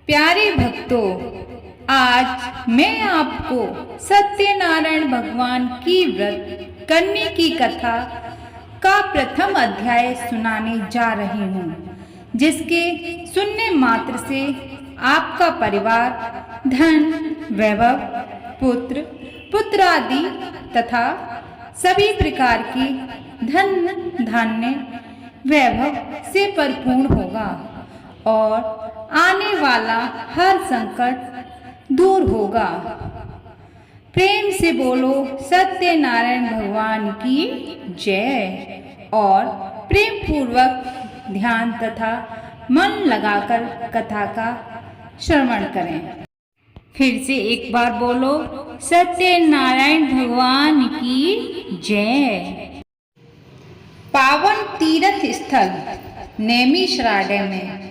प्यारे भक्तों, आज मैं आपको सत्यनारायण भगवान की व्रत करने की कथा का प्रथम अध्याय सुनाने जा रही हूँ, जिसके सुनने मात्र से आपका परिवार धन, वैभव, पुत्र, पुत्रादि तथा सभी प्रकार की धन धान्य वैभव से परिपूर्ण होगा और आने वाला हर संकट दूर होगा। प्रेम से बोलो सत्यनारायण भगवान की जय और प्रेम पूर्वक ध्यान तथा मन लगाकर कथा का श्रवण करें। फिर से एक बार बोलो सत्यनारायण भगवान की जय। पावन तीर्थ स्थल नैमिषारण्य में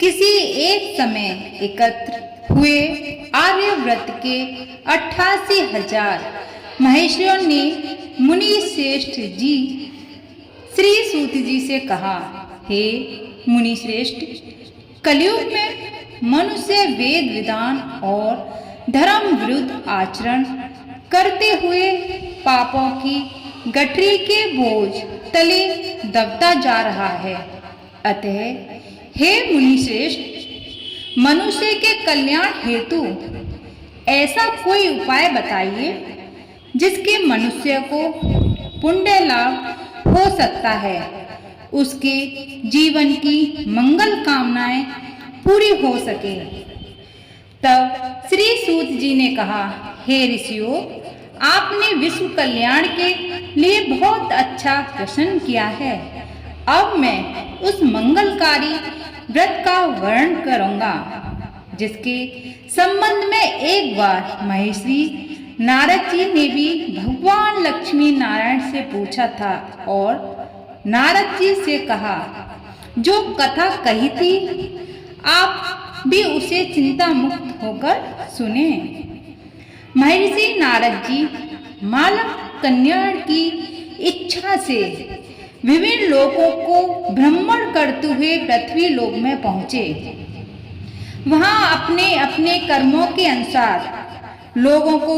किसी एक समय एकत्र हुए आर्यव्रत के 88,000 महर्षियों ने मुनि श्रेष्ठ जी श्री सूत जी से कहा, हे मुनि श्रेष्ठ, कलयुग में मनुष्य वेद विधान और धर्म विरुद्ध आचरण करते हुए पापों की गठरी के बोझ तले दबता जा रहा है। अतः हे मुनिश्रेष्ठ, मनुष्य के कल्याण हेतु ऐसा कोई उपाय बताइए जिसके मनुष्य को पुण्य लाभ हो सकता है, उसके जीवन की मंगल कामनाएं पूरी हो सके। तब श्री सूत जी ने कहा, हे ऋषियों, आपने विश्व कल्याण के लिए बहुत अच्छा प्रश्न किया है। अब मैं उस मंगलकारी व्रत का वर्णन करूंगा जिसके संबंध में एक बार महर्षि नारद जी ने भी भगवान लक्ष्मी नारायण से पूछा था और नारद जी से कहा, जो कथा कही थी आप भी उसे चिंता मुक्त होकर सुने। महर्षि नारद जी मानव कल्याण की इच्छा से विभिन्न लोकों को भ्रमण करते हुए पृथ्वी लोक में पहुंचे। वहां अपने अपने कर्मों के अनुसार लोगों को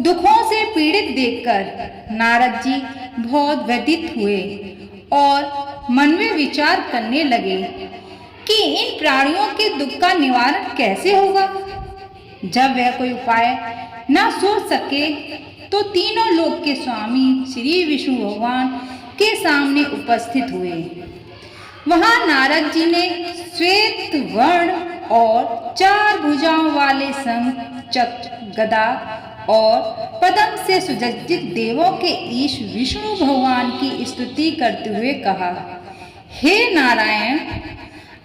दुखों से पीड़ित देखकर नारद जी बहुत व्यथित हुए और मन में विचार करने लगे कि इन प्राणियों के दुख का निवारण कैसे होगा। जब वह कोई उपाय न सोच सके तो तीनों लोक के स्वामी श्री विष्णु भगवान के सामने उपस्थित हुए। वहां नारद जी ने श्वेत वर्ण और 4 भुजाओं वाले शंख, चक्र, गदा और पद्म से सुसज्जित देवों के ईश विष्णु भगवान की स्तुति करते हुए कहा, हे नारायण,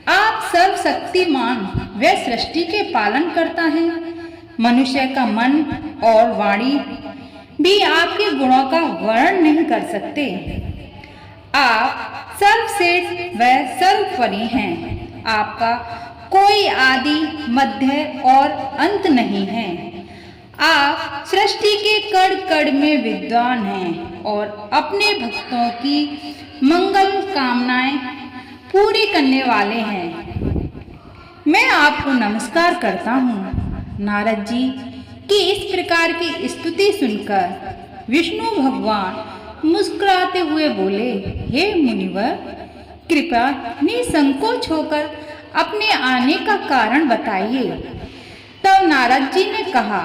आप सर्वशक्तिमान व सृष्टि के पालन करता है। मनुष्य का मन और वाणी भी आपके गुणों का वर्णन नहीं कर सकते। आप सर्वश्रेष्ठ व सर्वोपरि हैं। आपका कोई आदि, मध्य और अंत नहीं है। आप सृष्टि के कण कण में विद्वान हैं और अपने भक्तों की मंगल कामनाएं पूरी करने वाले हैं। मैं आपको नमस्कार करता हूँ। नारद जी की इस प्रकार की स्तुति सुनकर विष्णु भगवान मुस्कुराते हुए बोले, हे मुनिवर, कृपया निसंकोच होकर अपने आने का कारण बताइए। तब नारद जी ने कहा,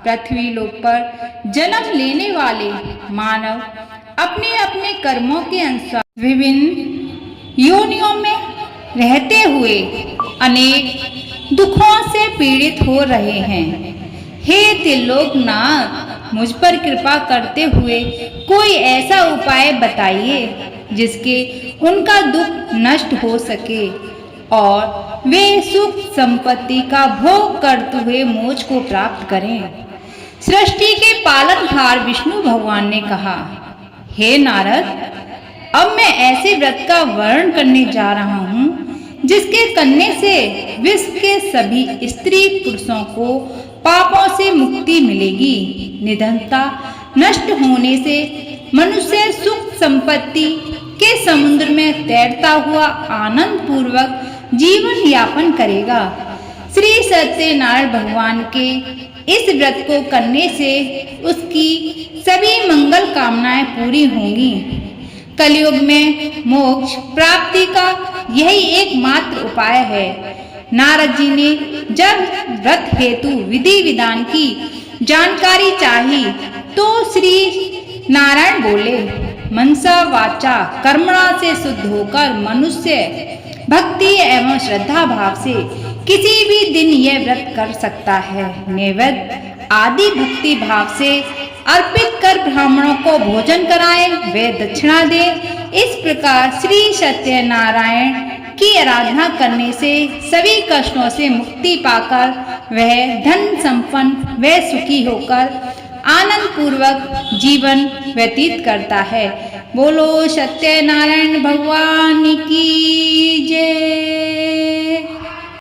पृथ्वी लोक पर जन्म लेने वाले मानव अपने अपने कर्मों के अनुसार विभिन्न योनियों में रहते हुए अनेक दुखों से पीड़ित हो रहे हैं। हे त्रिलोकनाथ, मुझ पर कृपा करते हुए कोई ऐसा उपाय बताइए जिसके उनका दुख नष्ट हो सके और वे सुख संपत्ति का भोग करते हुए मोक्ष को प्राप्त करें। सृष्टि के पालनहार विष्णु भगवान ने कहा, हे नारद, अब मैं ऐसे व्रत का वर्णन करने जा रहा हूँ जिसके करने से विश्व के सभी स्त्री पुरुषों को पापों से मुक्ति मिलेगी। निधनता नष्ट होने से मनुष्य सुख संपत्ति के समुद्र में तैरता हुआ आनंद पूर्वक जीवन यापन करेगा। श्री सत्यनारायण भगवान के इस व्रत को करने से उसकी सभी मंगल कामनाएं पूरी होंगी। कलयुग में मोक्ष प्राप्ति का यही एकमात्र उपाय है। नारद जी ने जब व्रत हेतु विधि विधान की जानकारी चाही तो श्री नारायण बोले, मनसा वाचा कर्मणा से शुद्ध होकर मनुष्य भक्ति एवं श्रद्धा भाव से किसी भी दिन यह व्रत कर सकता है। नैवेद्य आदि भक्ति भाव से अर्पित कर ब्राह्मणों को भोजन कराए, वे दक्षिणा दे। इस प्रकार श्री सत्यनारायण की आराधना करने से सभी कष्टों से मुक्ति पाकर वह धन संपन्न व सुखी होकर आनंद पूर्वक जीवन व्यतीत करता है। बोलो सत्यनारायण भगवान की।